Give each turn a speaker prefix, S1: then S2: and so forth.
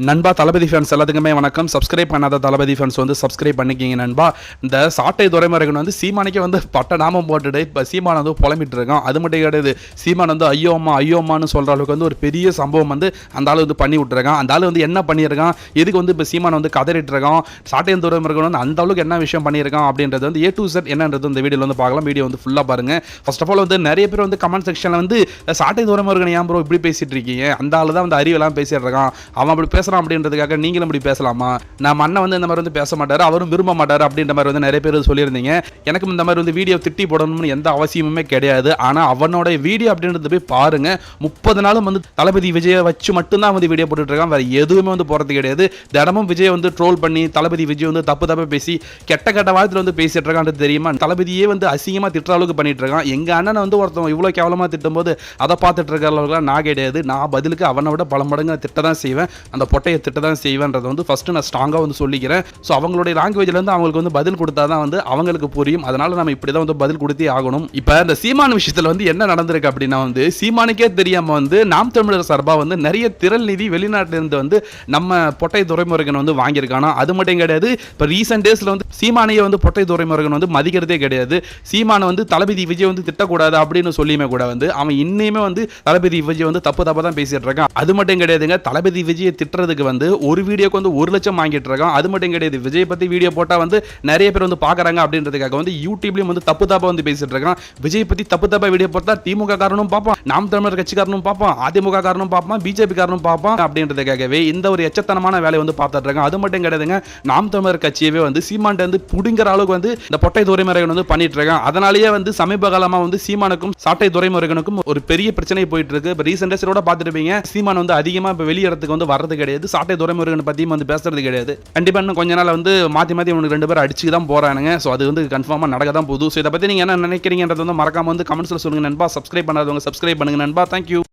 S1: நண்பா தளபதி ஃபேன்ஸ் எல்லாத்துக்குமே வணக்கம். சப்ஸ்கிரைப் பண்ணாத தளபதி ஃபேன்ஸ் வந்து சப்ஸ்கிரைப் பண்ணிக்கிங்க நண்பா. இந்த சாட்டை துரைமுருகன் வந்து சீமானிக்கே வந்து பட்ட நாமம் போட்டுட்டு இப்போ சீமான் வந்து புலம்பிட்டு இருக்கான். அது மட்டும் கிடையாது, சீமான் வந்து ஐயோ அம்மான்னு சொல்கிற அளவுக்கு வந்து ஒரு பெரிய சம்பவம் வந்து அந்த ஆள் வந்து பண்ணி விட்டுருக்கான். அந்த ஆள் வந்து என்ன பண்ணியிருக்கான், எதுக்கு வந்து இப்போ சீமான் வந்து கதறிட்டு இருக்கான், சாட்டை துரைமுருகன் வந்து அந்த அளவுக்கு என்ன விஷயம் பண்ணியிருக்கான் அப்படின்றது வந்து A to Z என்னன்றது இந்த வீடியோவில் வந்து பார்க்கலாம். வீடியோ வந்து ஃபுல்லாக பாருங்க. ஃபர்ஸ்ட் ஆஃப் ஆல் வந்து நிறைய பேர் வந்து கமெண்ட் செக்ஷனில் வந்து சாட்டை துரைமுருகன் ஏன் ப்ரோ இப்படி பேசிட்டு இருக்கீங்க, அந்த ஆள் தான் வந்து அறிவெல்லாம் பேசிட்டு இருக்கான், அவன் அப்படி பேசுறான் அப்படின்றதுக்காக நீங்களும் இப்படி பேசலாமா, நம்ம அண்ணன் வந்து இந்த மாதிரி வந்து பேச மாட்டாரு, அவரும் விரும்ப மாட்டாரு அப்படின்ற மாதிரி வந்து நிறைய பேர் சொல்லியிருந்தீங்க. எனக்கும் இந்த மாதிரி வந்து வீடியோ திட்டி போடணும்னு எந்த அவசியமுமே கிடையாது. ஆனால் அவனோட வீடியோ அப்படின்றது போய் பாருங்க. 30 நாளும் வந்து தளபதி விஜயை வச்சு மட்டும்தான் வந்து வீடியோ போட்டுட்டு இருக்கான், வேற எதுவுமே வந்து போறது கிடையாது. தினமும் விஜய் வந்து ட்ரோல் பண்ணி தளபதி விஜய் வந்து தப்பு பேசி கெட்ட வாரத்தில் வந்து பேசிட்டு இருக்கான்றது தெரியுமா. தளபதியே வந்து அசிங்கமா திட்டுற அளவுக்கு பண்ணிட்டு இருக்கான். எங்க அண்ணனை வந்து ஒருத்தன் இவ்வளவு கேவலமா திட்டும் போது அதை பார்த்துட்டு இருக்கிற அளவுக்கு நான் கிடையாது. நான் பதிலுக்கு அவனை விட பல மடங்கு திட்ட தான் செய்வேன், அந்த பொட்டையை திட்ட தான் செய்வேன்றதை வந்து ஃபர்ஸ்ட் நான் ஸ்ட்ராங்காக வந்து சொல்லிக்கிறேன். ஸோ அவங்களுடைய லாங்குவேஜ்ல இருந்து அவங்களுக்கு வந்து பதில் கொடுத்தா தான் வந்து அவங்களுக்கு புரியும். அதனால நம்ம இப்படி தான் வந்து பதில் கொடுத்தே ஆகணும். இப்போ இந்த சீமான் விஷயத்தில் வந்து என்ன நடந்திருக்கு அப்படின்னா வந்து சீமானுக்கே தெரியாம வந்து நாம் தமிழர் சார்பாக வந்து நிறைய திரள் நிதி வெளிநாட்டிலிருந்து வந்து நம்ம பொட்டை துரைமுருகன் வந்து வாங்கியிருக்கானா. அது மட்டும் கிடையாது, இப்போ ரீசெண்ட் டேஸில் வந்து சீமானையே வந்து பொட்டை துரைமுருகன் வந்து மதிக்கிறதே கிடையாது. சீமானை வந்து தளபதி விஜய் வந்து திட்டக்கூடாது அப்படின்னு சொல்லியுமே கூட வந்து அவன் இன்னுமே வந்து தளபதி விஜய் வந்து தப்பு தான் பேசிட்டு இருக்கான். அது மட்டும் கிடையாதுங்க, தளபதி விஜயை திட்டுறதுக்கு வந்து ஒரு வீடியோக்கு வந்து 1 லட்சம் வாங்கிட்டு இருக்கான். அது மட்டும் கிடையாது, விஜய் பத்தி வீடியோ போட்டா வந்து நிறைய பேர் வந்து பாக்குறாங்க அப்படின்றதுக்காக வந்து யூடியூப்லயும் வந்து தப்பு வந்து பேசிட்டு இருக்கான். விஜய் பத்தி தப்பு வீடியோ போட்டா திமுக காரனும் பார்ப்பான், நாம் தமிழர் கட்சிக்காரனும் பார்ப்பான், அதிமுக காரனும் பார்ப்பான், பிஜேபி காரனும் பார்ப்பான் அப்படின்றதுக்காகவே இந்த ஒரு எச்சத்தனமான வேலையை வந்து பார்த்துட்டு இருக்காங்க. அது மட்டும் கிடையாதுங்க, நாம் தமிழர் கட்சியவே வந்து சீமான் வந்து புடிங்கிற அளவுக்கு வந்து இந்த பொட்டை துரைமுருகன் வந்து பண்ணிட்டு இருக்கான். அதனாலேயே வந்து சமீப காலமா வந்து சீமானுக்கும் சாட்டை துரைமுருகனுக்கும் ஒரு பெரிய பிரச்சனை போயிட்டு இருக்கு. இப்போ ரீசெண்ட் டேஸோட பார்த்துருப்பீங்க, சீமான் வந்து அதிகமா இப்போ வெளியிடத்துக்கு வந்து வர்றது கிடையாது, சாட்டை துரைமுருகன் பத்தியும் வந்து பேசுறது கிடையாது. கண்டிப்பா இன்னும் கொஞ்ச நாள் வந்து மாத்தி உனக்கு 2 பேர் அடிச்சு தான் போறானுங்க. ஸோ அது வந்து கன்ஃபார்மா நடக்க தான் போகுது. ஸோ இதை பத்தி நீங்க என்ன நினைக்கிறீங்கன்றது வந்து மறக்காம வந்து கமெண்ட்ஸ்ல சொல்லுங்க நண்பா. சப்ஸ்கிரைப் பண்ணாதவங்க சப்ஸ்கிரைப் பண்ணுங்க நண்பா. தேங்க்யூ.